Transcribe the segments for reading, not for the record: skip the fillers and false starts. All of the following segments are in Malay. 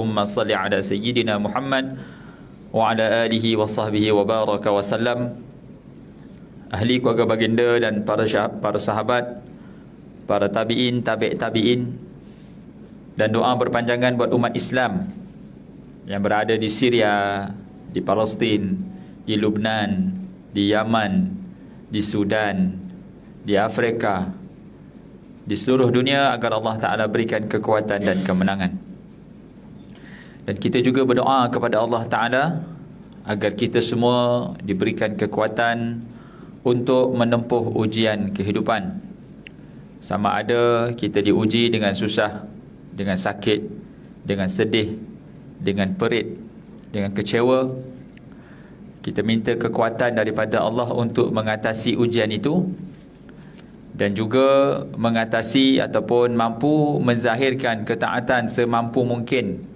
Allahumma salli ala sayyidina Muhammad wa ala alihi wa sahbihi wa baraka wa sallam. Ahli keluarga baginda dan para sahabat, para tabi'in, tabi'in, dan doa berpanjangan buat umat Islam yang berada di Syria, di Palestin, di Lubnan, di Yaman, di Sudan, di Afrika, di seluruh dunia, agar Allah Ta'ala berikan kekuatan dan kemenangan. Dan kita juga berdoa kepada Allah Ta'ala agar kita semua diberikan kekuatan untuk menempuh ujian kehidupan. Sama ada kita diuji dengan susah, dengan sakit, dengan sedih, dengan perit, dengan kecewa. Kita minta kekuatan daripada Allah untuk mengatasi ujian itu, dan juga mengatasi ataupun mampu menzahirkan ketaatan semampu mungkin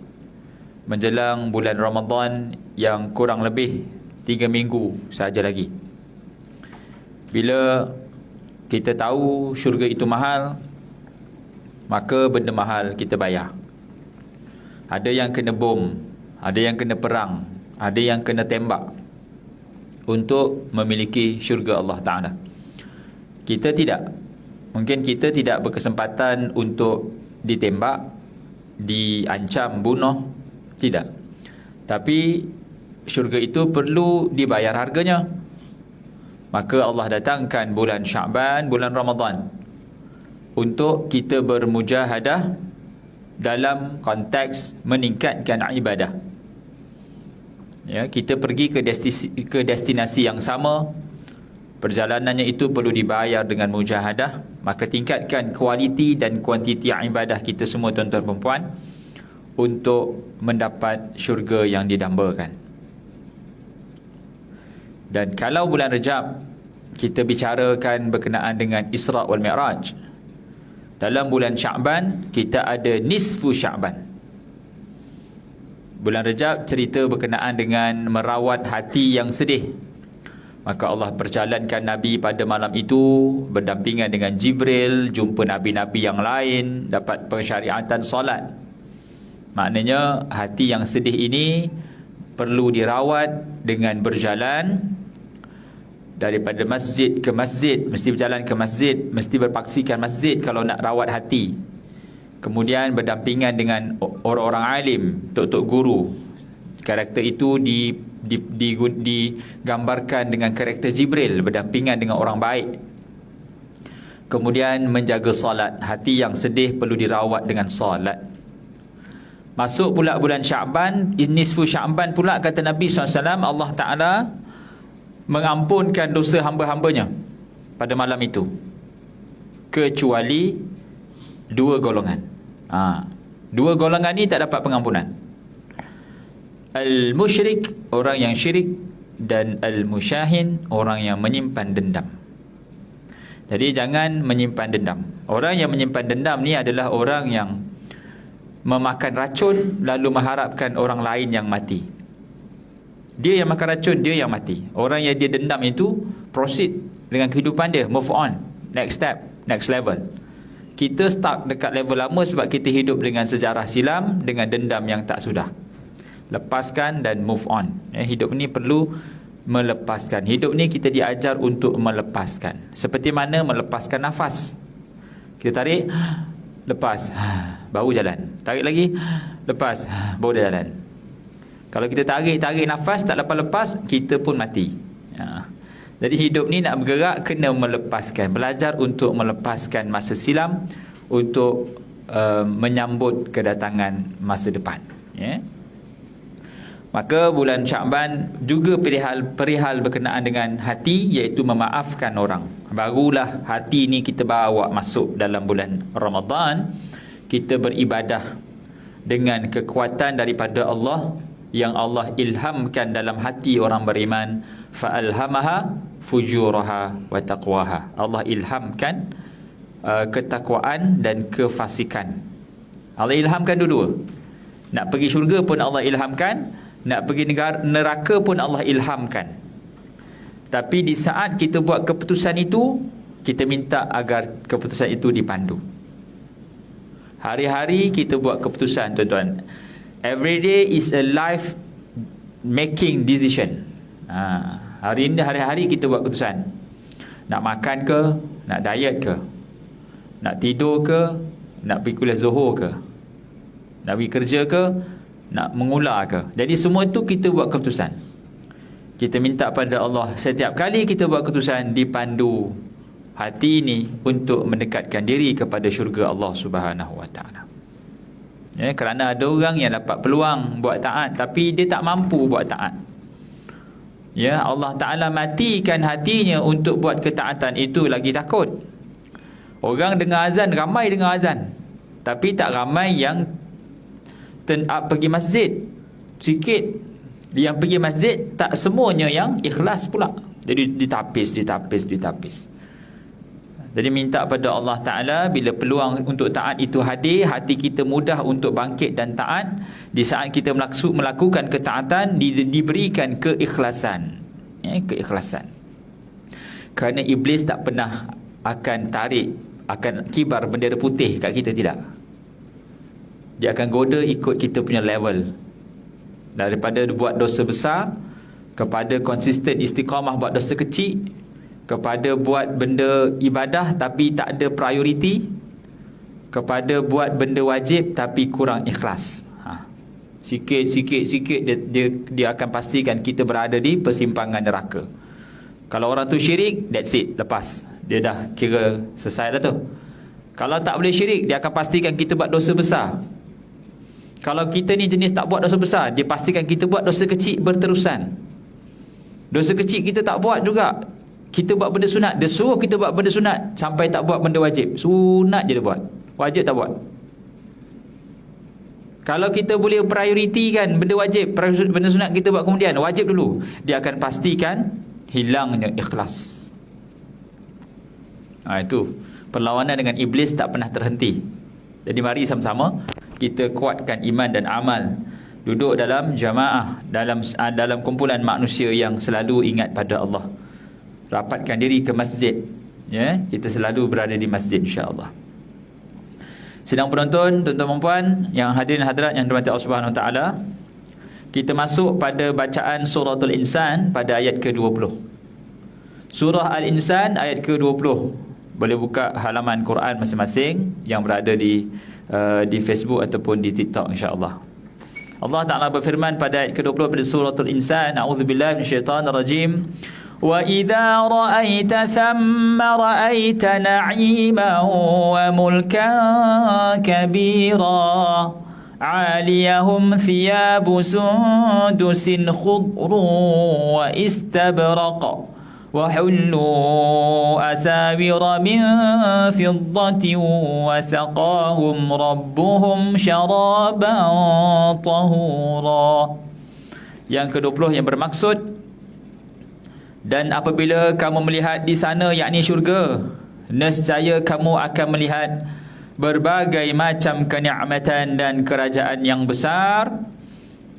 menjelang bulan Ramadan yang kurang lebih 3 minggu sahaja lagi. Bila kita tahu syurga itu mahal, maka benda mahal kita bayar. Ada yang kena bom, ada yang kena perang, ada yang kena tembak untuk memiliki syurga Allah Ta'ala. Kita tidak. Mungkin kita tidak berkesempatan untuk ditembak, diancam, bunuh. Tidak. Tapi syurga itu perlu dibayar harganya. Maka Allah datangkan bulan Sya'ban, bulan Ramadan, untuk kita bermujahadah dalam konteks meningkatkan ibadah. Ya, kita pergi ke destinasi yang sama. Perjalanannya itu perlu dibayar dengan mujahadah. Maka tingkatkan kualiti dan kuantiti ibadah kita semua, tuan-tuan dan puan, untuk mendapat syurga yang didambakan. Dan kalau bulan Rejab kita bicarakan berkenaan dengan Isra' wal Mi'raj, dalam bulan Sya'ban kita ada nisfu Sya'ban. Bulan Rejab cerita berkenaan dengan merawat hati yang sedih. Maka Allah perjalankan Nabi pada malam itu berdampingan dengan Jibril, jumpa Nabi-Nabi yang lain, dapat pensyariatan solat. Maknanya hati yang sedih ini perlu dirawat dengan berjalan daripada masjid ke masjid. Mesti berjalan ke masjid, mesti berpaksikan masjid kalau nak rawat hati. Kemudian berdampingan dengan orang-orang alim, tok-tok guru. Karakter itu digambarkan dengan karakter Jibril, berdampingan dengan orang baik. Kemudian menjaga salat. Hati yang sedih perlu dirawat dengan salat. Masuk pula bulan Sya'ban, nisfu Sya'ban pula, kata Nabi SAW, Allah Ta'ala mengampunkan dosa hamba-hambanya pada malam itu, kecuali 2 golongan. Dua golongan ni tak dapat pengampunan. Al-musyrik, orang yang syirik, dan al-musyahin, orang yang menyimpan dendam. Jadi jangan menyimpan dendam. Orang yang menyimpan dendam ni adalah orang yang memakan racun lalu mengharapkan orang lain yang mati. Dia yang makan racun, dia yang mati. Orang yang dia dendam itu proceed dengan kehidupan dia, move on, next step, next level. Kita stuck dekat level lama sebab kita hidup dengan sejarah silam, dengan dendam yang tak sudah. Lepaskan dan move on. Hidup ni perlu melepaskan. Hidup ni kita diajar untuk melepaskan. Seperti mana melepaskan nafas. Kita tarik, lepas, baru jalan. Tarik lagi, lepas, baru jalan. Kalau kita tarik nafas tak lepas-lepas, kita pun mati. Jadi hidup ni nak bergerak, kena melepaskan. Belajar untuk melepaskan masa silam, untuk menyambut kedatangan masa depan. Maka bulan Sya'ban juga perihal berkenaan dengan hati, iaitu memaafkan orang. Barulah hati ni kita bawa masuk dalam bulan Ramadan. Kita beribadah dengan kekuatan daripada Allah, yang Allah ilhamkan dalam hati orang beriman. Fa'alhamaha fujuraha wa taqwaha. Allah ilhamkan ketakwaan dan kefasikan. Allah ilhamkan dua-dua. Nak pergi syurga pun Allah ilhamkan, nak pergi neraka pun Allah ilhamkan. Tapi di saat kita buat keputusan itu, kita minta agar keputusan itu dipandu. Hari-hari kita buat keputusan, tuan-tuan. Every day is a life making decision. Hari ini, hari-hari kita buat keputusan. Nak makan ke, nak diet ke, nak tidur ke, nak pergi kuliah Zuhur ke, nak pergi kerja ke, nak mengular ke. Jadi semua itu kita buat keputusan. Kita minta pada Allah, setiap kali kita buat keputusan, dipandu hati ini untuk mendekatkan diri kepada syurga Allah Subhanahu Wa Taala. Kerana ada orang yang dapat peluang buat taat tapi dia tak mampu buat taat. Allah Ta'ala matikan hatinya untuk buat ketaatan, itu lagi takut. Orang dengar azan, ramai dengar azan, tapi tak ramai yang turn up pergi masjid. Sikit yang pergi masjid, tak semuanya yang ikhlas pula. Jadi ditapis. Jadi minta pada Allah Ta'ala, bila peluang untuk taat itu hadir, hati kita mudah untuk bangkit dan taat. Di saat kita melakukan ketaatan, diberikan keikhlasan. Keikhlasan. Kerana iblis tak pernah akan tarik, akan kibar bendera putih kat kita, tidak. Dia akan goda ikut kita punya level. Daripada buat dosa besar, kepada konsisten istiqamah buat dosa kecil, kepada buat benda ibadah tapi tak ada prioriti, kepada buat benda wajib tapi kurang ikhlas. Sikit dia akan pastikan kita berada di persimpangan neraka. Kalau orang tu syirik, that's it, lepas. Dia dah kira selesai dah tu. Kalau tak boleh syirik, dia akan pastikan kita buat dosa besar. Kalau kita ni jenis tak buat dosa besar, dia pastikan kita buat dosa kecil berterusan. Dosa kecil kita tak buat juga, kita buat benda sunat. Dia suruh kita buat benda sunat sampai tak buat benda wajib. Sunat je dia buat, wajib tak buat. Kalau kita boleh prioritikan benda wajib, benda sunat kita buat kemudian, wajib dulu, dia akan pastikan hilangnya ikhlas. Itu perlawanan dengan iblis tak pernah terhenti. Jadi mari sama-sama kita kuatkan iman dan amal, duduk dalam jamaah, dalam kumpulan manusia yang selalu ingat pada Allah. Rapatkan diri ke masjid, kita selalu berada di masjid, insya-Allah. Sedang penonton, tuan-tuan dan puan yang hadirin hadirat yang dirahmati Allah Subhanahu Wa Taala, kita masuk pada bacaan suratul Insan pada ayat ke-20. Surah Al-Insan ayat ke-20. Boleh buka halaman Quran masing-masing yang berada di Facebook ataupun di TikTok, insya-Allah. Allah Ta'ala berfirman pada ayat ke-20 pada suratul Insan, a'udzubillahi minasyaitanirrajim. وَإِذَا رَأَيْتَ ثَمَّ رَأَيْتَ نَعِيمًا وَمُلْكًا كَبِيرًا عَالِيَهُمْ ثِيَابُ سُنْدُسٍ خُضْرٌ وَإِسْتَبْرَقٌ وَحُلُّوا أَسَاوِرَ مِنْ فِضَّةٍ وَسَقَاهُمْ رَبُّهُمْ شَرَابًا طَهُورًا. Yang ke-20 yang bermaksud, dan apabila kamu melihat di sana, yakni syurga, nescaya kamu akan melihat berbagai macam kenikmatan dan kerajaan yang besar.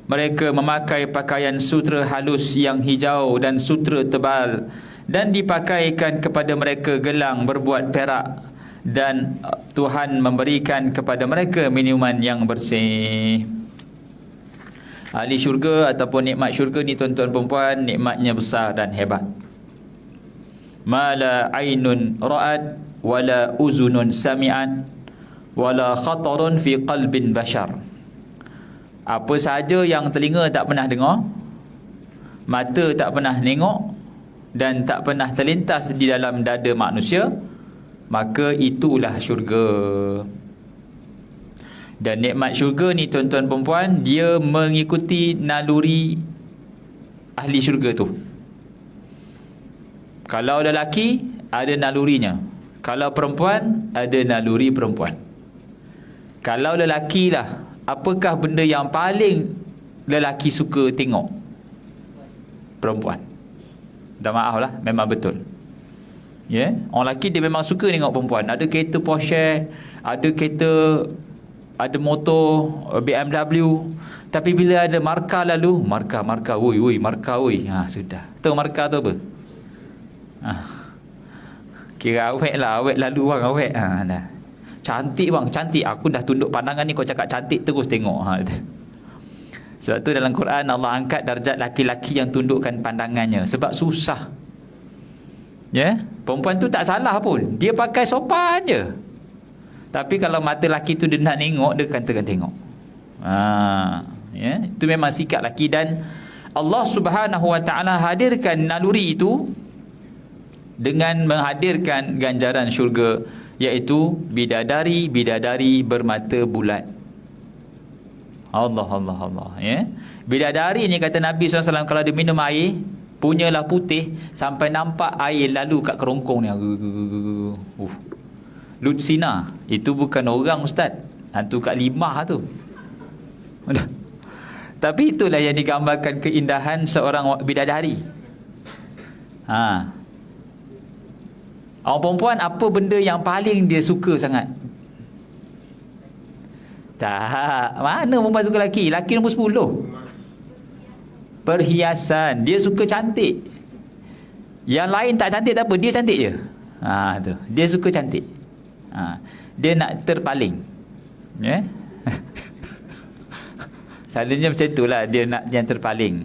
Mereka memakai pakaian sutra halus yang hijau dan sutra tebal, dan dipakaikan kepada mereka gelang berbuat perak, dan Tuhan memberikan kepada mereka minuman yang bersih. Ahli syurga ataupun nikmat syurga ni, tuan-tuan perempuan, nikmatnya besar dan hebat. Mala ainun ra'at wala uzunun sami'at wala khatarun fi qalbin bashar. Apa sahaja yang telinga tak pernah dengar, mata tak pernah tengok, dan tak pernah terlintas di dalam dada manusia, maka itulah syurga. Dan nikmat syurga ni, tuan-tuan perempuan, dia mengikuti naluri ahli syurga tu. Kalau lelaki, ada nalurinya. Kalau perempuan, ada naluri perempuan. Kalau lelaki lah, apakah benda yang paling lelaki suka tengok? Perempuan. Dah maaf lah, memang betul. Orang lelaki dia memang suka tengok perempuan. Ada kereta Porsche, ada kereta, ada motor BMW, tapi bila ada markah lalu, markah woi markah woi, sudah. Tahu markah tu apa? Kira awet lah, awet lalu bang, awet. Dah. Cantik bang, cantik. Aku dah tunduk pandangan ni, kau cakap cantik terus tengok. Sebab tu dalam Quran Allah angkat darjat laki-laki yang tundukkan pandangannya, sebab susah. Ya, perempuan tu tak salah pun, dia pakai sopan je. Tapi kalau mata laki tu dia nak tengok, dia katakan tengok. Ya, itu memang sikap laki. Dan Allah Subhanahu Wa Taala hadirkan naluri itu dengan menghadirkan ganjaran syurga, iaitu bidadari bermata bulat. Allah ya. Bidadari ni kata Nabi SAW, kalau dia minum air, punyalah putih sampai nampak air lalu kat kerongkong ni. Lutsina, itu bukan orang ustaz, hantu kat limah tu. Tapi itulah yang digambarkan keindahan seorang bidadari. Orang perempuan, apa benda yang paling dia suka sangat? Tak, mana perempuan suka lelaki? Lelaki nombor 10. Perhiasan, dia suka cantik. Yang lain tak cantik tak apa, dia cantik je. Tu, dia suka cantik. Dia nak terpaling. Ya. Selalunya macam itulah, dia nak yang terpaling.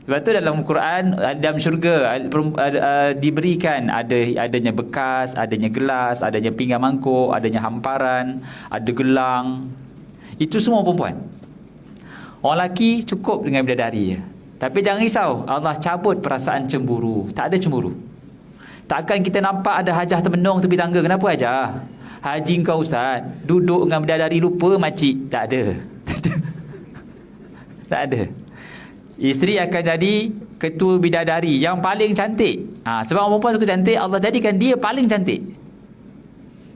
Sebab tu dalam Quran, dalam syurga diberikan adanya bekas, adanya gelas, adanya pinggan mangkuk, adanya hamparan, ada gelang. Itu semua perempuan. Orang lelaki cukup dengan bidadari je. Tapi jangan risau, Allah cabut perasaan cemburu. Tak ada cemburu. Takkan kita nampak ada hajah termenung tepi tangga. Kenapa hajah? Haji kau ustaz, duduk dengan bidadari lupa makcik. Tak ada. Tak ada. Isteri akan jadi ketua bidadari yang paling cantik. Sebab orang perempuan suka cantik, Allah jadikan dia paling cantik.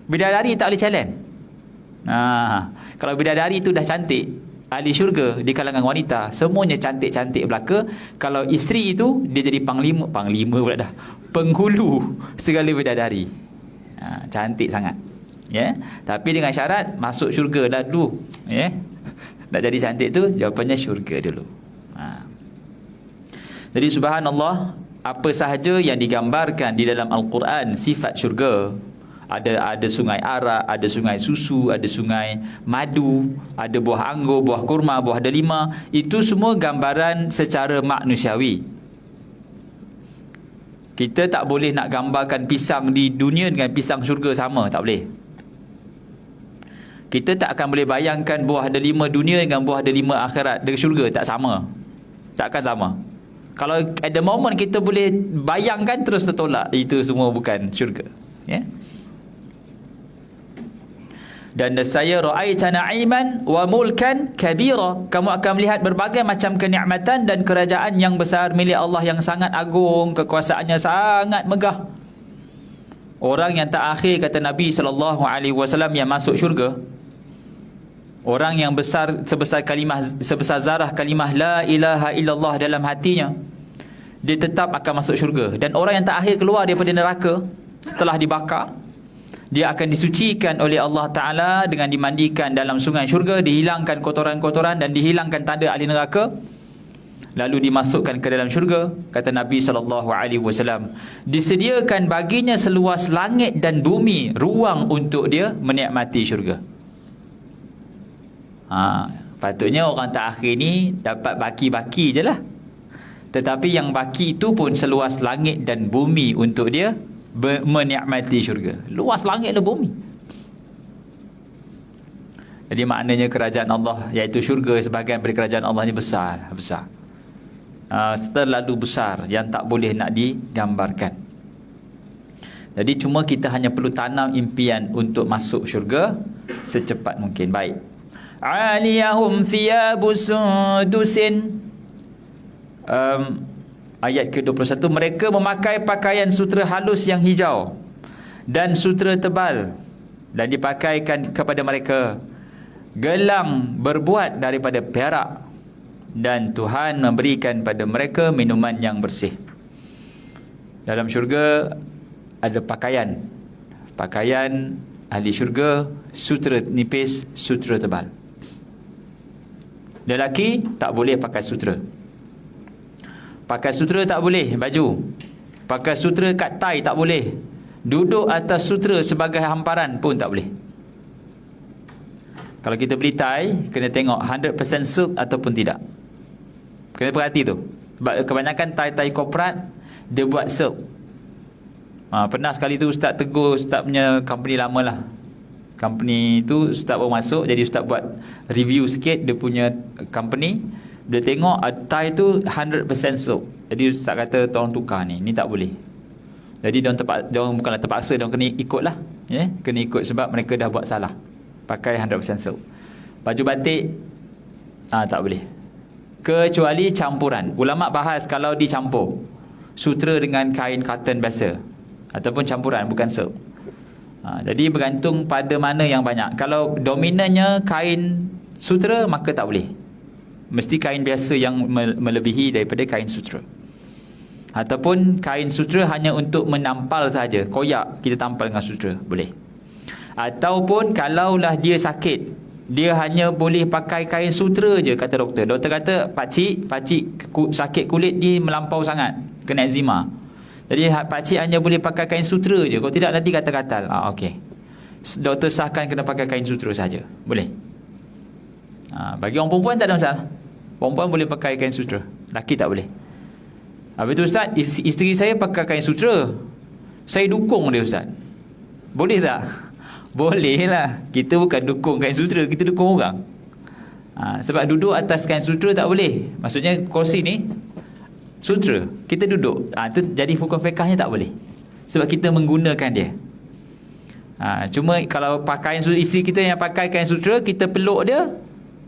Bidadari tak boleh challenge. Kalau bidadari itu dah cantik, ahli syurga di kalangan wanita semuanya cantik-cantik belaka. Kalau isteri itu, dia jadi panglima pula dah, penghulu segala bidadari. Cantik sangat. Ya, tapi dengan syarat masuk syurga dah dulu. Ya, nak jadi cantik tu jawapannya syurga dulu. Jadi subhanallah, apa sahaja yang digambarkan di dalam Al-Quran sifat syurga, ada sungai arak, ada sungai susu, ada sungai madu, ada buah anggur, buah kurma, buah delima, itu semua gambaran secara manusiawi. Kita tak boleh nak gambarkan pisang di dunia dengan pisang syurga sama, tak boleh. Kita tak akan boleh bayangkan buah delima dunia dengan buah delima akhirat di syurga, tak sama. Tak akan sama. Kalau at the moment kita boleh bayangkan, terus tertolak, itu semua bukan syurga. Ya. Dan saya ra'aita na'iman wa mulkan kabira, kamu akan melihat berbagai macam kenikmatan dan kerajaan yang besar milik Allah yang sangat agung, kekuasaannya sangat megah. Orang yang tak akhir, kata Nabi SAW, yang masuk syurga, orang yang besar sebesar zarah kalimah la ilaha illallah dalam hatinya, dia tetap akan masuk syurga. Dan orang yang tak akhir keluar daripada neraka setelah dibakar, dia akan disucikan oleh Allah Ta'ala dengan dimandikan dalam sungai syurga, dihilangkan kotoran-kotoran dan dihilangkan tanda ahli neraka, lalu dimasukkan ke dalam syurga. Kata Nabi SAW, disediakan baginya seluas langit dan bumi ruang untuk dia menikmati syurga. Patutnya orang tak akhir ni dapat baki-baki je lah. Tetapi yang baki itu pun seluas langit dan bumi untuk dia menikmati syurga. Luas langit dan bumi. Jadi maknanya kerajaan Allah, iaitu syurga, sebahagian dari kerajaan Allah ni besar. Terlalu besar yang tak boleh nak digambarkan. Jadi cuma kita hanya perlu tanam impian untuk masuk syurga secepat mungkin. Baik. Aliyahum thiyabu sundusin, ayat ke-21, mereka memakai pakaian sutera halus yang hijau dan sutera tebal, dan dipakaikan kepada mereka gelang berbuat daripada perak, dan Tuhan memberikan pada mereka minuman yang bersih. Dalam syurga ada pakaian ahli syurga, sutera nipis, sutera tebal. Lelaki tak boleh pakai sutera. Pakai sutera tak boleh baju. Pakai sutera kat tai tak boleh. Duduk atas sutera sebagai hamparan pun tak boleh. Kalau kita beli tie, kena tengok 100% silk ataupun tidak. Kena perhati tu. Sebab kebanyakan tie-tie korporat dia buat silk. Pernah sekali tu ustaz tegur ustaz punya company lama lah. Company tu ustaz baru masuk, jadi ustaz buat review sikit dia punya company. Dia tengok tie tu 100% silk. Jadi ustaz kata tolong tukar ni tak boleh. Jadi diorang bukanlah terpaksa, diorang kena ikut lah, kena ikut sebab mereka dah buat salah pakai 100% silk. Baju batik tak boleh, kecuali campuran. Ulama bahas kalau dicampur sutera dengan kain cotton biasa ataupun campuran bukan silk. Jadi bergantung pada mana yang banyak. Kalau dominannya kain sutera, maka tak boleh. Mesti kain biasa yang melebihi daripada kain sutera. Ataupun kain sutera hanya untuk menampal saja, koyak kita tampal dengan sutera, boleh. Ataupun kalaulah dia sakit, dia hanya boleh pakai kain sutera je, kata doktor. Doktor kata pakcik sakit kulit dia melampau sangat, kena eczema. Jadi pakcik hanya boleh pakai kain sutera je, kalau tidak nanti gatal-gatal. Okey, doktor sahkan kena pakai kain sutera saja, boleh. Bagi orang perempuan tak ada masalah, perempuan boleh pakai kain sutera, lelaki tak boleh. Habis tu ustaz, isteri saya pakai kain sutera, saya dukung dia ustaz, boleh tak? Boleh lah, kita bukan dukung kain sutera, kita dukung orang. Sebab duduk atas kain sutera tak boleh. Maksudnya kursi ni sutera, kita duduk, tu jadi hukum fiqahnya tak boleh, sebab kita menggunakan dia. Cuma kalau pakaian isteri kita yang pakai kain sutera, kita peluk dia,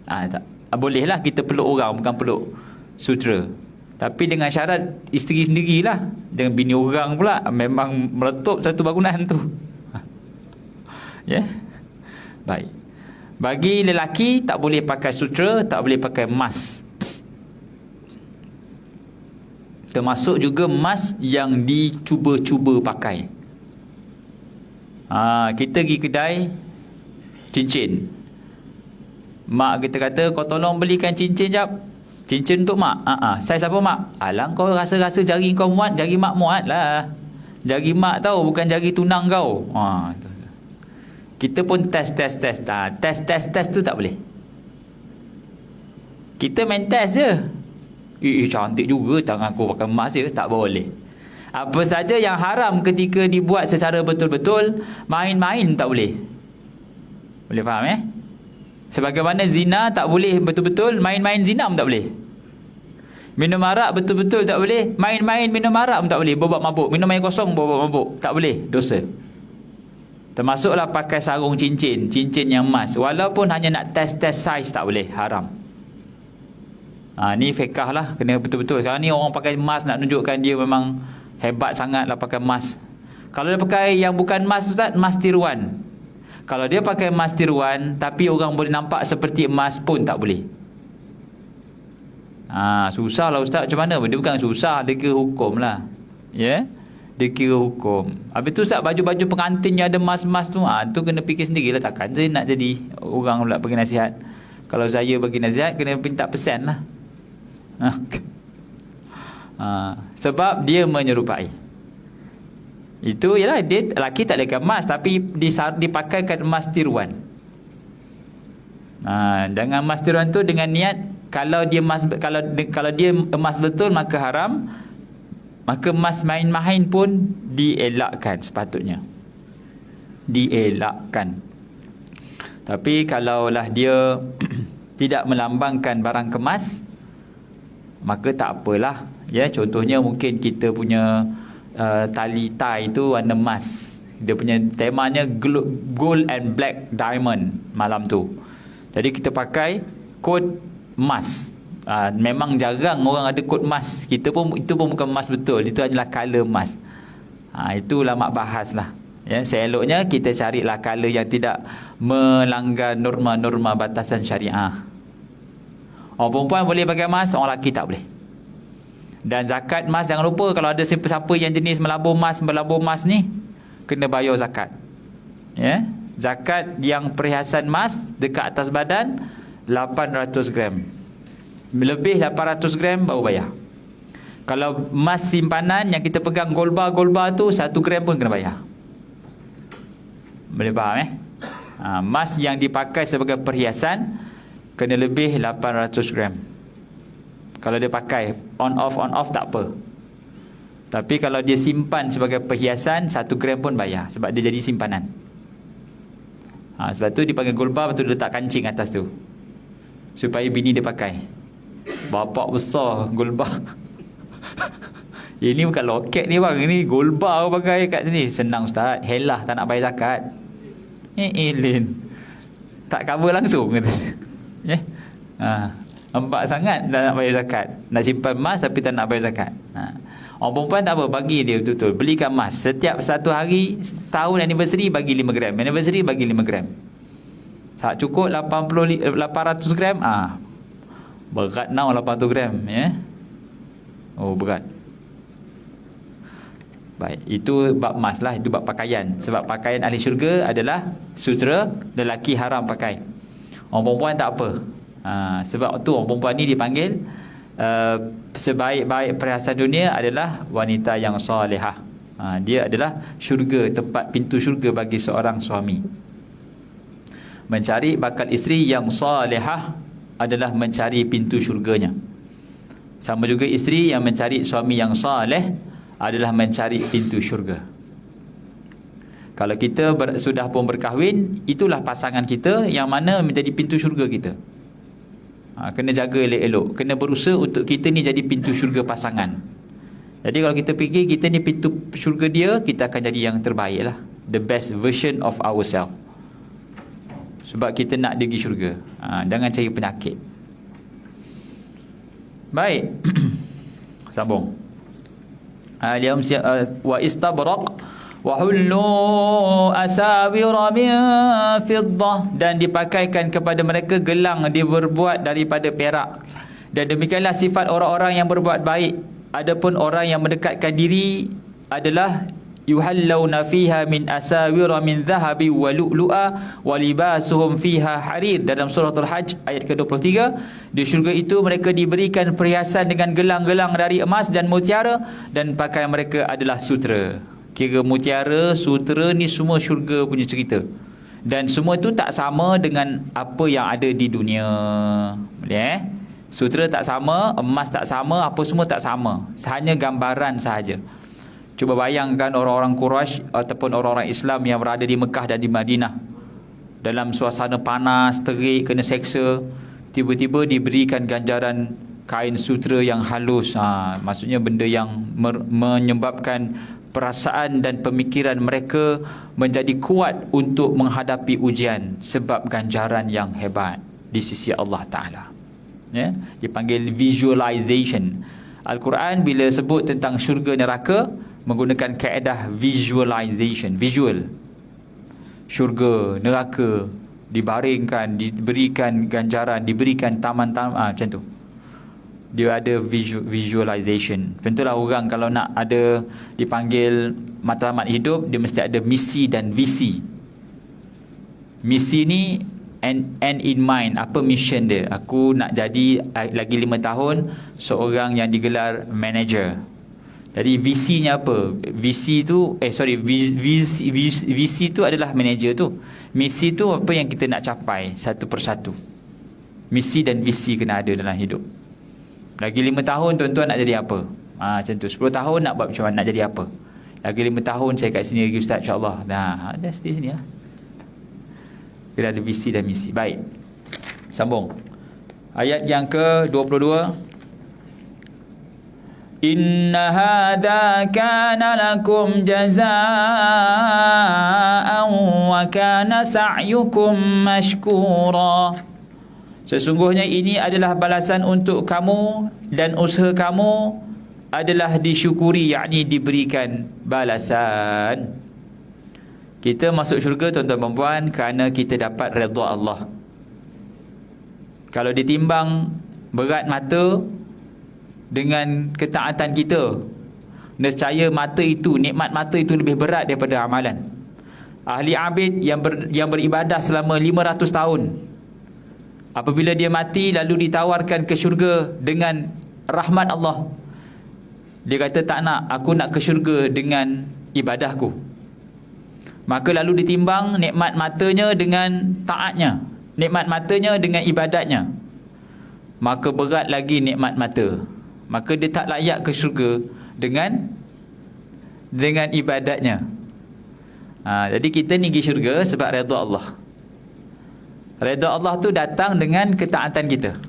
tak boleh lah, kita peluk orang, bukan peluk sutera. Tapi dengan syarat isteri sendirilah, dengan bini orang pula memang meletup satu bangunan tu. Baik. Bagi lelaki tak boleh pakai sutera, tak boleh pakai emas. Termasuk juga emas yang dicuba-cuba pakai. Kita pergi kedai cincin, mak kita kata kau tolong belikan cincin jap. Cincin untuk mak. Saiz apa mak? Alang kau rasa-rasa jari kau muat, jari mak muat lah. Jari mak tahu, bukan jari tunang kau. Kita pun test. Test tu tak boleh. Kita main test je. Cantik juga tangan aku pakai emas je. Tak boleh. Apa saja yang haram ketika dibuat secara betul-betul, main-main tak boleh. Boleh faham Sebagaimana zina tak boleh betul-betul, main-main zina pun tak boleh. Minum arak betul-betul tak boleh, main-main minum arak pun tak boleh. Bobak mabuk, minum air kosong bobak mabuk, tak boleh, dosa. Termasuklah pakai sarung cincin yang emas, walaupun hanya nak test saiz tak boleh, haram. Ni fiqah lah, kena betul-betul. Sekarang ni orang pakai emas nak tunjukkan dia memang hebat sangat lah pakai emas. Kalau dia pakai yang bukan emas ustaz, emas tiruan. Kalau dia pakai emas tiruan tapi orang boleh nampak seperti emas pun tak boleh. Susah lah ustaz, macam mana? Dia bukan susah, dia kira hukum lah. Dia kira hukum. Habis tu ustaz, baju-baju pengantin yang ada emas-emas tu, tu kena fikir sendirilah. Takkan saya nak jadi orang pula bagi nasihat. Kalau saya bagi nasihat, kena minta persen lah. Sebab dia menyerupai. Itu ialah dia lelaki tak lekat emas, tapi dipakaikan emas tiruan. Dengan emas tiruan tu dengan niat kalau dia emas betul maka haram, maka emas main-main pun dielakkan sepatutnya. Dielakkan. Tapi kalaulah dia tidak melambangkan barang kemas, maka tak apalah. Contohnya mungkin kita punya tali tie itu warna emas, dia punya temanya gold and black diamond malam tu, jadi kita pakai kod emas. Memang jarang orang ada kod emas. Kita pun, itu pun bukan emas betul, itu adalah color emas. Itu ulama bahas lah. Seeloknya kita carilah color yang tidak melanggar norma-norma batasan syariah. Orang perempuan boleh pakai emas, orang lelaki tak boleh. Dan zakat emas, jangan lupa kalau ada siapa-siapa yang jenis melabur emas ni, kena bayar zakat. Zakat yang perhiasan emas dekat atas badan 800 gram. Lebih 800 gram baru bayar. Kalau emas simpanan yang kita pegang gold bar tu 1 gram pun kena bayar. Boleh faham Emas yang dipakai sebagai perhiasan kena lebih 800 gram. Kalau dia pakai on off tak apa. Tapi kalau dia simpan sebagai perhiasan, 1 gram pun bayar sebab dia jadi simpanan. Sebab tu dipanggil gold bar, betul letak kancing atas tu supaya bini dia pakai. Bapak besar gold bar. Ini bukan loket ni bang, ini gold bar pakai kat sini. Senang ustaz, helah tak nak bayar zakat. Lin tak cover langsung kata. Empat sangat tak nak bayar zakat. Nak simpan emas tapi tak nak bayar zakat. Orang perempuan tak apa, bagi dia betul-betul. Belikan emas. Setiap satu hari, setahun anniversary bagi 5 gram. Anniversary bagi 5 gram. Tak cukup 800 gram. Berat now 800 gram. Oh berat. Baik, itu bab emas lah. Itu bab pakaian. Sebab pakaian ahli syurga adalah sutera, lelaki haram pakai. Orang perempuan tak apa. Sebab tu orang perempuan ni dipanggil sebaik-baik perhiasan dunia adalah wanita yang salihah. Dia adalah syurga, tempat pintu syurga bagi seorang suami. Mencari bakal isteri yang salihah adalah mencari pintu syurganya. Sama juga isteri yang mencari suami yang saleh adalah mencari pintu syurga. Kalau kita sudah pun berkahwin, itulah pasangan kita yang mana menjadi pintu syurga kita. Kena jaga elok-elok. Kena berusaha untuk kita ni jadi pintu syurga pasangan. Jadi kalau kita fikir kita ni pintu syurga dia, kita akan jadi yang terbaik lah. The best version of ourselves. Sebab kita nak pergi syurga. Jangan cari penyakit. Baik. Sambung. Wa istabraq wa hullu asawira min fiddah, dan dipakaikan kepada mereka gelang diberbuat daripada perak. Dan demikianlah sifat orang-orang yang berbuat baik. Adapun orang yang mendekatkan diri adalah yuhallawna fiha min asawira min dhahabi wa lu'lu'a wa libasuhum fiha harir. Dalam surah Al-Hajj ayat ke-23, di syurga itu mereka diberikan perhiasan dengan gelang-gelang dari emas dan mutiara, dan pakaian mereka adalah sutera. Kira mutiara, sutera ni semua syurga punya cerita. Dan semua tu tak sama dengan apa yang ada di dunia. Boleh Sutera tak sama, emas tak sama, apa semua tak sama. Hanya gambaran sahaja. Cuba bayangkan orang-orang Quraisy ataupun orang-orang Islam yang berada di Mekah dan di Madinah, dalam suasana panas, terik, kena seksa, tiba-tiba diberikan ganjaran kain sutera yang halus. Maksudnya benda yang menyebabkan perasaan dan pemikiran mereka menjadi kuat untuk menghadapi ujian sebab ganjaran yang hebat di sisi Allah Ta'ala. Dipanggil visualization. Al-Quran bila sebut tentang syurga neraka menggunakan kaedah visualization, visual. Syurga, neraka dibaringkan, diberikan ganjaran, diberikan taman-taman, macam tu. Dia ada visualization. Tentulah orang kalau nak ada dipanggil matlamat hidup, dia mesti ada misi dan visi. Misi ni end in mind. Apa mission dia? Aku nak jadi lagi 5 tahun seorang yang digelar manager. Jadi visinya apa? Visi tu visi tu adalah manager tu. Misi tu apa yang kita nak capai satu persatu. Misi dan visi kena ada dalam hidup. Lagi 5 tahun tuan-tuan nak jadi apa? Macam tu. 10 tahun nak buat macam mana? Nak jadi apa? Lagi 5 tahun saya kat sini lagi ustaz, insya-Allah. Dah stay sini lah. Kena ada visi dan misi. Baik. Sambung. Ayat yang ke-22. Inna hadha kana lakum jazaa'an wa kana sa'yukum mashkura. Sesungguhnya ini adalah balasan untuk kamu dan usaha kamu adalah disyukuri, yakni diberikan balasan. Kita masuk syurga tuan-tuan perempuan kerana kita dapat redha Allah. Kalau ditimbang berat mata dengan ketaatan kita, nescaya mata itu, nikmat mata itu lebih berat daripada amalan. Ahli abid yang beribadah selama 500 tahun, apabila dia mati lalu ditawarkan ke syurga dengan rahmat Allah, dia kata tak nak, aku nak ke syurga dengan ibadahku. Maka lalu ditimbang nikmat matanya dengan taatnya, nikmat matanya dengan ibadatnya. Maka berat lagi nikmat mata. Maka dia tak layak ke syurga dengan ibadatnya. Jadi kita ni pergi syurga sebab redha Allah. Redha Allah tu datang dengan ketaatan kita.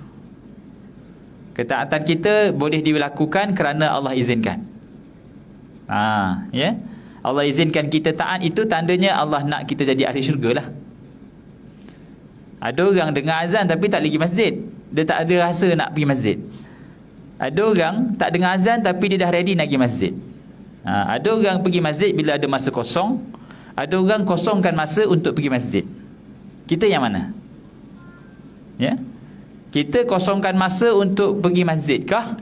Ketaatan kita boleh dilakukan kerana Allah izinkan. Ya. Allah izinkan kita taat, itu tandanya Allah nak kita jadi ahli syurga lah. Ada orang dengar azan tapi tak pergi masjid. Dia tak ada rasa nak pergi masjid. Ada orang tak dengar azan tapi dia dah ready nak pergi masjid. Ada orang pergi masjid bila ada masa kosong. Ada orang kosongkan masa untuk pergi masjid. Kita yang mana? Ya? Kita kosongkan masa untuk pergi masjid kah?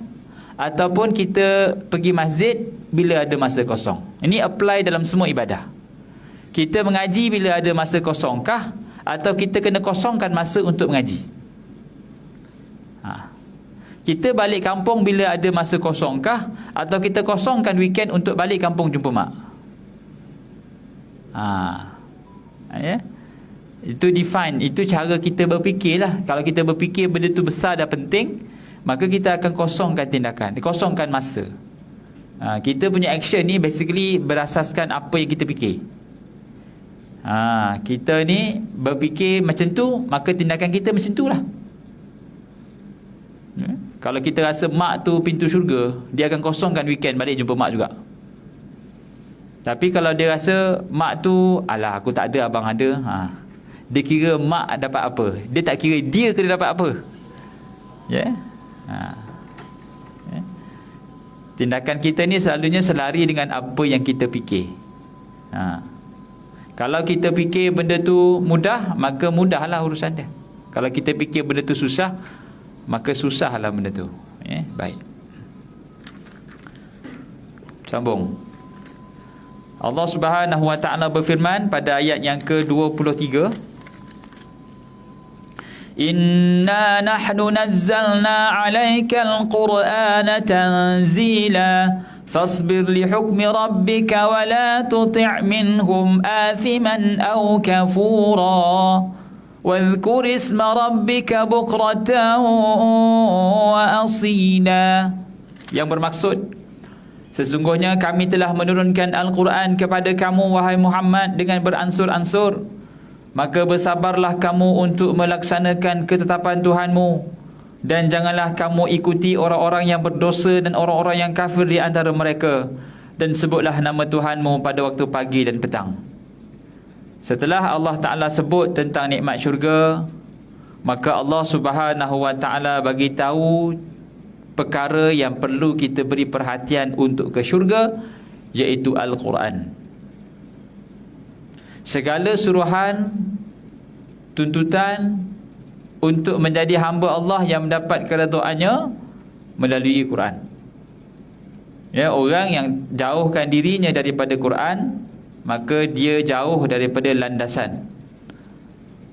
Ataupun kita pergi masjid bila ada masa kosong? Ini apply dalam semua ibadah. Kita mengaji bila ada masa kosong kah? Atau kita kena kosongkan masa untuk mengaji? Kita balik kampung bila ada masa kosong kah? Atau kita kosongkan weekend untuk balik kampung jumpa mak? Ya? Itu define, itu cara kita berfikir lah. Kalau kita berfikir benda tu besar dan penting, maka kita akan kosongkan tindakan, kosongkan masa. Kita punya action ni basically berasaskan apa yang kita fikir. Kita ni berfikir macam tu, maka tindakan kita macam tu lah. Kalau kita rasa mak tu pintu syurga, dia akan kosongkan weekend balik jumpa mak juga. Tapi kalau dia rasa mak tu, alah aku tak ada, abang ada, dia kira mak dapat apa, dia tak kira dia kena dapat apa. Ya. Tindakan kita ni selalunya selari dengan apa yang kita fikir. Kalau kita fikir benda tu mudah, maka mudahlah urusan dia. Kalau kita fikir benda tu susah, maka susahlah benda tu. Baik. Sambung. Allah Subhanahu wa taala berfirman pada ayat yang ke-23, Inna nahnu nazzalna 'alaikal qur'ana tanzila fasbir li hukmi rabbika wa la tuti' minhum athiman aw kafura wadhkur isma rabbika bukratan wa asila. Yang bermaksud, sesungguhnya kami telah menurunkan Al-Quran kepada kamu wahai Muhammad dengan beransur-ansur. Maka bersabarlah kamu untuk melaksanakan ketetapan Tuhanmu, dan janganlah kamu ikuti orang-orang yang berdosa dan orang-orang yang kafir di antara mereka, dan sebutlah nama Tuhanmu pada waktu pagi dan petang. Setelah Allah Ta'ala sebut tentang nikmat syurga, maka Allah Subhanahu wa Ta'ala bagi tahu perkara yang perlu kita beri perhatian untuk ke syurga, iaitu Al-Quran. Segala suruhan, tuntutan untuk menjadi hamba Allah yang mendapat keredaannya melalui Quran. Ya, orang yang jauhkan dirinya daripada Quran, maka dia jauh daripada landasan.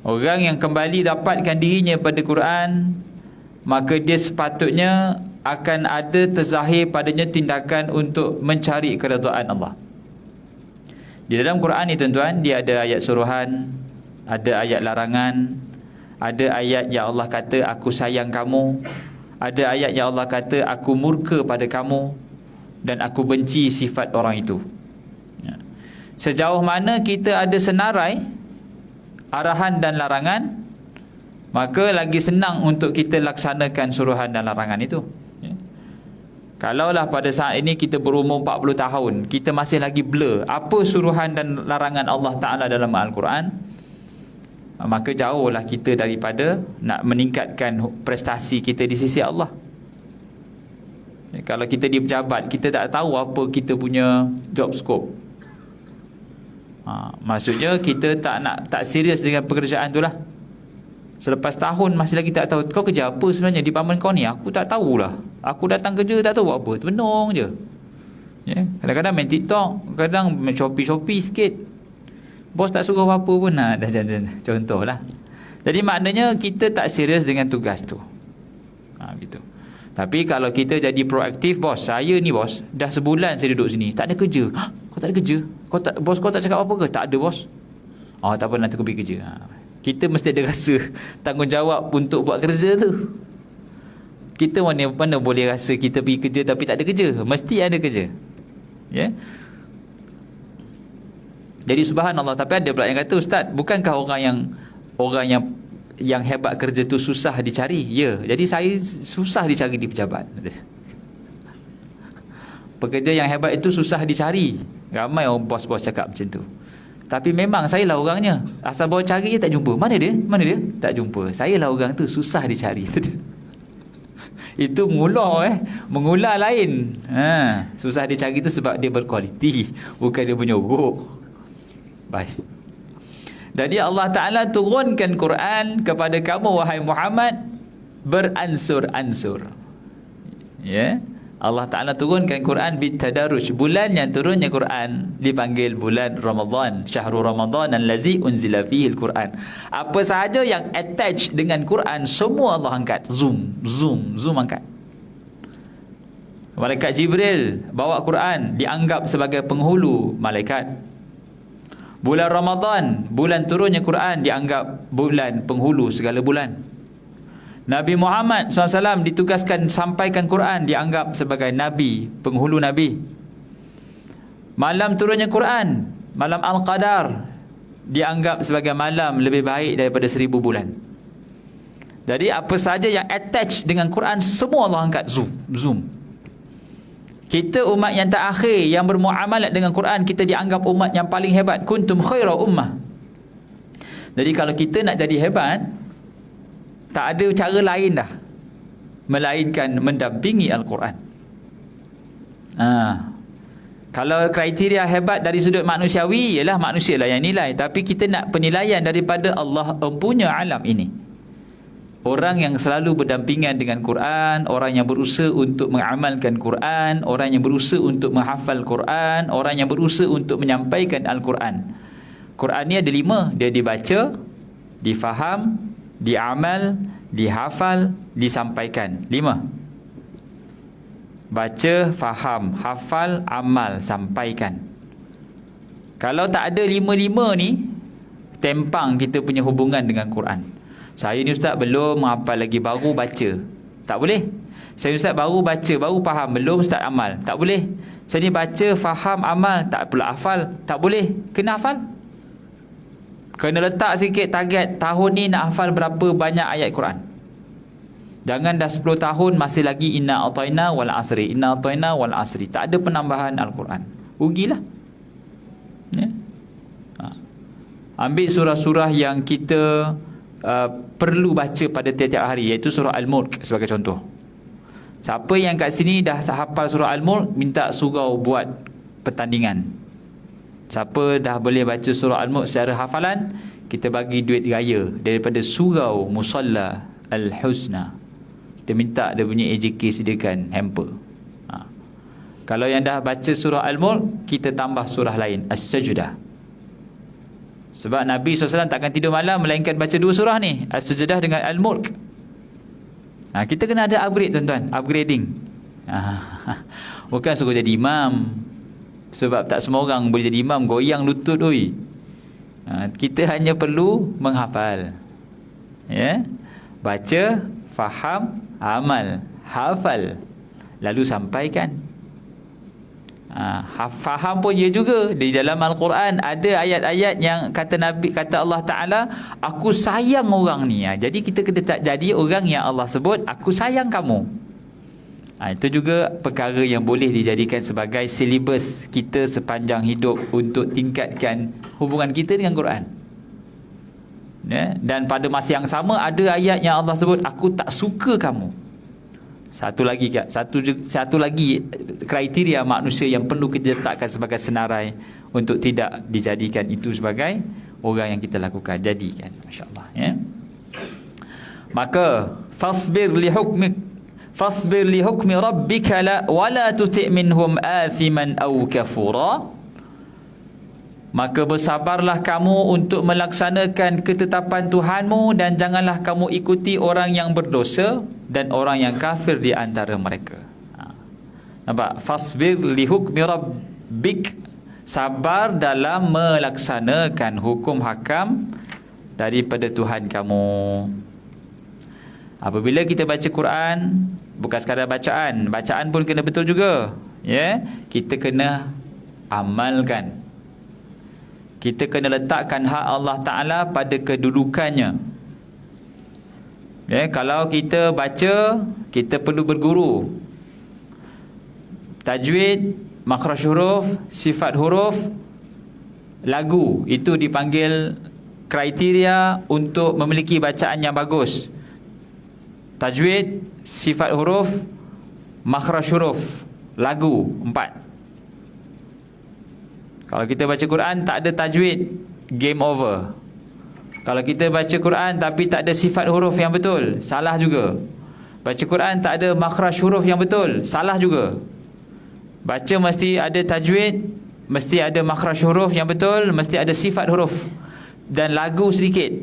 Orang yang kembali dapatkan dirinya pada Quran, maka dia sepatutnya akan ada terzahir padanya tindakan untuk mencari keredaan Allah. Di dalam Quran ni tuan-tuan, dia ada ayat suruhan, ada ayat larangan, ada ayat yang Allah kata aku sayang kamu, ada ayat yang Allah kata aku murka pada kamu, dan aku benci sifat orang itu. Sejauh mana kita ada senarai arahan dan larangan, maka lagi senang untuk kita laksanakan suruhan dan larangan itu. Kalaulah pada saat ini kita berumur 40 tahun, kita masih lagi blur apa suruhan dan larangan Allah Ta'ala dalam Al-Quran, maka jauhlah kita daripada nak meningkatkan prestasi kita di sisi Allah. Kalau kita di pejabat, kita tak tahu apa kita punya job scope. Maksudnya kita tak serius dengan pekerjaan tu lah. Selepas tahun masih lagi tak tahu kau kerja apa sebenarnya di department kau ni. Aku tak tahulah. Aku datang kerja tak tahu buat apa. Terbenung je. Kadang-kadang main TikTok, kadang main Shopee sikit. Bos tak suruh apa pun. Contohlah. Jadi maknanya kita tak serius dengan tugas tu. Gitu. Tapi kalau kita jadi proaktif, bos, saya ni bos, dah sebulan saya duduk sini, tak ada kerja. Kau kau tak ada kerja? Bos kau tak cakap apa ke? Tak ada bos. Oh tak apa, nanti aku pergi kerja. Kita mesti ada rasa tanggungjawab untuk buat kerja tu. Kita mana boleh rasa kita pergi kerja tapi tak ada kerja? Mesti ada kerja. Ya. Jadi subhanallah, tapi ada pula yang kata, ustaz, bukankah orang yang hebat kerja tu susah dicari? Ya, jadi saya susah dicari di pejabat. Pekerja yang hebat itu susah dicari. Ramai orang bos-bos cakap macam tu. Tapi memang saya lah orangnya. Asal bawa cari tak jumpa. Mana dia? Tak jumpa. Saya lah orang tu, susah dicari. Itu mengular lain. Susah dicari tu sebab dia berkualiti, bukan dia menyogok. Baik. Jadi Allah Ta'ala turunkan Quran kepada kamu, wahai Muhammad, beransur-ansur. Ya. Allah Ta'ala turunkan Quran bitadaruj. Bulan yang turunnya Quran dipanggil bulan Ramadan. Syahrul Ramadan allazi unzila fihi al-Quran. Apa sahaja yang attach dengan Quran, semua Allah angkat. Zoom angkat. Malaikat Jibril bawa Quran, dianggap sebagai penghulu malaikat. Bulan Ramadan, bulan turunnya Quran, dianggap bulan penghulu segala bulan. Nabi Muhammad SAW ditugaskan sampaikan Quran, dianggap sebagai Nabi, penghulu Nabi. Malam turunnya Quran, malam Al-Qadar, dianggap sebagai malam lebih baik daripada 1000 bulan. Jadi apa sahaja yang attach dengan Quran, semua Allah angkat. Zoom. Kita umat yang terakhir yang bermuamalat dengan Quran, kita dianggap umat yang paling hebat. Kuntum khaira ummah. Jadi kalau kita nak jadi hebat, tak ada cara lain dah melainkan mendampingi Al-Quran. Kalau kriteria hebat dari sudut manusiawi, ialah manusia lah yang nilai. Tapi kita nak penilaian daripada Allah empunya alam ini. Orang yang selalu berdampingan dengan Quran, orang yang berusaha untuk mengamalkan Quran, orang yang berusaha untuk menghafal Quran, orang yang berusaha untuk menyampaikan Al-Quran. Quran ni ada 5. Dia dibaca, difaham, diamal, dihafal, disampaikan. 5. Baca, faham, hafal, amal, sampaikan. Kalau tak ada 5 ni, tempang kita punya hubungan dengan Quran. Saya ni ustaz belum menghafal lagi, baru baca. Tak boleh. Saya ustaz baru baca, baru faham, belum start amal. Tak boleh. Saya ni baca, faham, amal, tak pula hafal. Tak boleh. Kena hafal. Kena letak sikit target. Tahun ni nak hafal berapa banyak ayat Quran. Jangan dah 10 tahun masih lagi inna a'tayna wal asri, inna a'tayna wal asri. Tak ada penambahan Al-Quran. Rugilah. Ya. Ambil surah-surah yang kita perlu baca pada tiap-tiap hari, iaitu surah Al-Mulk sebagai contoh. Siapa yang kat sini dah hafal surah Al-Mulk, minta surau buat pertandingan. Siapa dah boleh baca surah Al-Mulk secara hafalan, kita bagi duit raya daripada surau Musalla Al-Husna. Kita minta dia punya AJK sediakan hamper. Kalau yang dah baca surah Al-Mulk, kita tambah surah lain, As-Sajdah. Sebab Nabi SAW takkan tidur malam melainkan baca 2 surah ni, As-Sajdah dengan Al-Mulk. Kita kena ada upgrade tuan-tuan, upgrading. Bukan suruh jadi imam. Sebab tak semua orang boleh jadi imam, goyang lutut oi. Kita hanya perlu menghafal. Ya. Baca, faham, amal, hafal, lalu sampaikan. Faham pun ya juga. Di dalam Al-Quran ada ayat-ayat yang kata Allah Ta'ala, aku sayang orang ni. Jadi kita kena tak jadi orang yang Allah sebut, aku sayang kamu. Itu juga perkara yang boleh dijadikan sebagai silibus kita sepanjang hidup untuk tingkatkan hubungan kita dengan Quran. Ya? Dan pada masa yang sama ada ayat yang Allah sebut, aku tak suka kamu. Satu lagi kriteria manusia yang perlu kita letakkan sebagai senarai untuk tidak dijadikan itu sebagai orang yang kita lakukan, jadikan. Masya-Allah, ya. Maka fasbir li hukmi rabbika wa la tuti' minhum athiman aw kafura. Maka bersabarlah kamu untuk melaksanakan ketetapan Tuhanmu, dan janganlah kamu ikuti orang yang berdosa dan orang yang kafir di antara mereka. Nampak? Fasbir li hukmi rabbik. sabar dalam melaksanakan hukum hakam daripada Tuhan kamu. Apabila kita baca Quran, bukan sekadar bacaan, bacaan pun kena betul juga, ya. Kita kena amalkan. Kita kena letakkan hak Allah Ta'ala pada kedudukannya. Ya, kalau kita baca, kita perlu berguru. Tajwid, makhraj huruf, sifat huruf, lagu, itu dipanggil kriteria untuk memiliki bacaan yang bagus. Tajwid, sifat huruf, makhraj huruf, lagu, 4. Kalau kita baca Quran tak ada tajwid, game over. Kalau kita baca Quran tapi tak ada sifat huruf yang betul, salah juga. Baca Quran tak ada makhraj huruf yang betul, salah juga. Baca mesti ada tajwid, mesti ada makhraj huruf yang betul, mesti ada sifat huruf, dan lagu sedikit.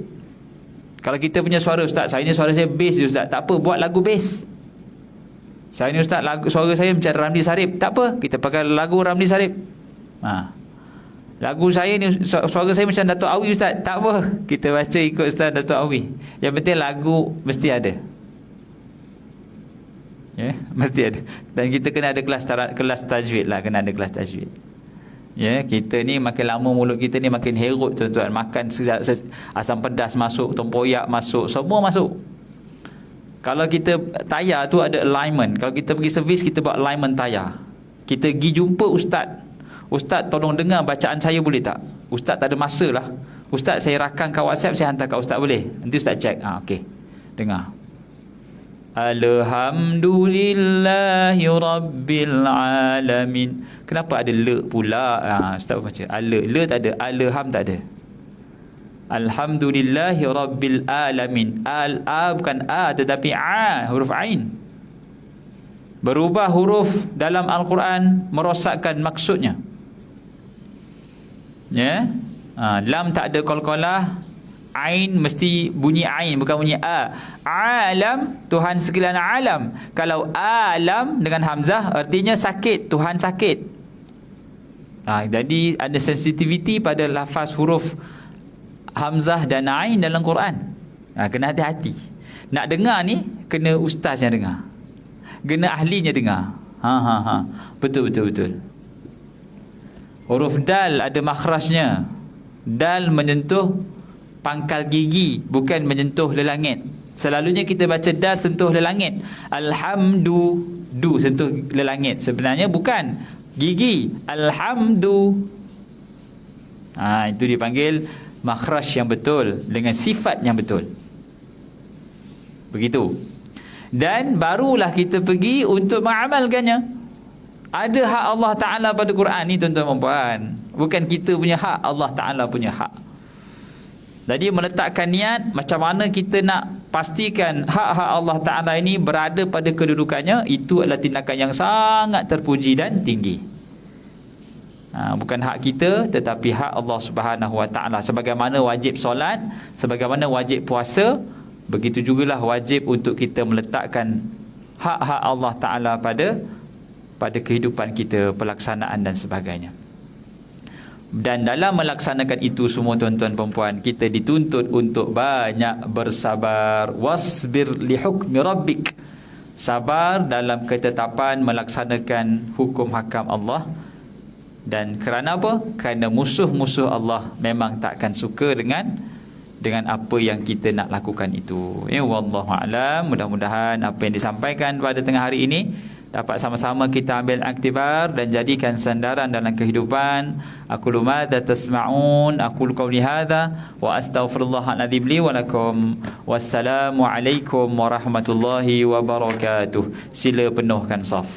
Kalau kita punya suara, ustaz, saya ni suara saya bass je ustaz, tak apa, buat lagu bass. Saya ni ustaz, suara saya macam Ramli Sarip, tak apa, kita pakai lagu Ramli Sarip. Lagu saya ni, suara saya macam Datuk Awi ustaz, tak apa, kita baca ikut ustaz Datuk Awi. Yang penting lagu mesti ada, ya, mesti ada. Dan kita kena ada kelas tajwid lah, kena ada kelas tajwid. Ya, kita ni makin lama mulut kita ni makin herut tuan-tuan. Makan asam pedas masuk, tempoyak masuk, semua masuk. Kalau kita tayar tu ada alignment. Kalau kita pergi servis, kita buat alignment tayar. Kita pergi jumpa ustaz, ustaz tolong dengar bacaan saya boleh tak? Ustaz tak ada masa lah, ustaz saya rakam kat WhatsApp, saya hantar kat ustaz boleh? Nanti ustaz check. Okey, dengar. Alhamdulillahi Rabbil Alamin. Kenapa ada le pula? Ustaz baca le tak ada, alham tak ada. Alhamdulillahi Rabbil Alamin. Al-a bukan a tetapi a, huruf ain. Berubah huruf dalam Al-Quran merosakkan maksudnya. Ya. Lam tak ada qalqalah, ain mesti bunyi ain bukan bunyi a. Alam, Tuhan sekalian alam. Kalau alam dengan hamzah artinya sakit, Tuhan sakit. Jadi ada sensitiviti pada lafaz huruf hamzah dan ain dalam Quran. Kena hati-hati. Nak dengar ni kena ustaz yang dengar, kena ahlinya dengar. Betul. Huruf dal ada makhrajnya. Dal menyentuh pangkal gigi, bukan menyentuh lelangit. Selalunya kita baca dal sentuh lelangit. Alhamdu, du sentuh lelangit. Sebenarnya bukan, gigi. Alhamdu. Itu dipanggil makhraj yang betul dengan sifat yang betul. Begitu. Dan barulah kita pergi untuk mengamalkannya. Ada hak Allah Ta'ala pada Quran ni tuan-tuan dan puan. Bukan kita punya hak, Allah Ta'ala punya hak. Jadi meletakkan niat, macam mana kita nak pastikan hak-hak Allah Ta'ala ini berada pada kedudukannya, itu adalah tindakan yang sangat terpuji dan tinggi. Bukan hak kita, tetapi hak Allah Subhanahu Wa Ta'ala. Sebagaimana wajib solat, sebagaimana wajib puasa, begitu jugalah wajib untuk kita meletakkan hak-hak Allah Ta'ala pada kehidupan kita, pelaksanaan dan sebagainya. Dan dalam melaksanakan itu semua tuan-tuan dan puan, kita dituntut untuk banyak bersabar. Wasbir li hukmi rabbik. Sabar dalam ketetapan melaksanakan hukum hakam Allah. Dan kerana apa? Kerana musuh-musuh Allah memang takkan suka dengan apa yang kita nak lakukan itu. Wallahu a'lam. Mudah-mudahan apa yang disampaikan pada tengah hari ini dapat sama-sama kita ambil iktibar dan jadikan sandaran dalam kehidupan. Aqulu ma tasma'un, aqulu qawli hadza wa astaghfirullahal adzim li wa lakum. Wassalamu alaikum warahmatullahi wabarakatuh. Sila penuhkan saf.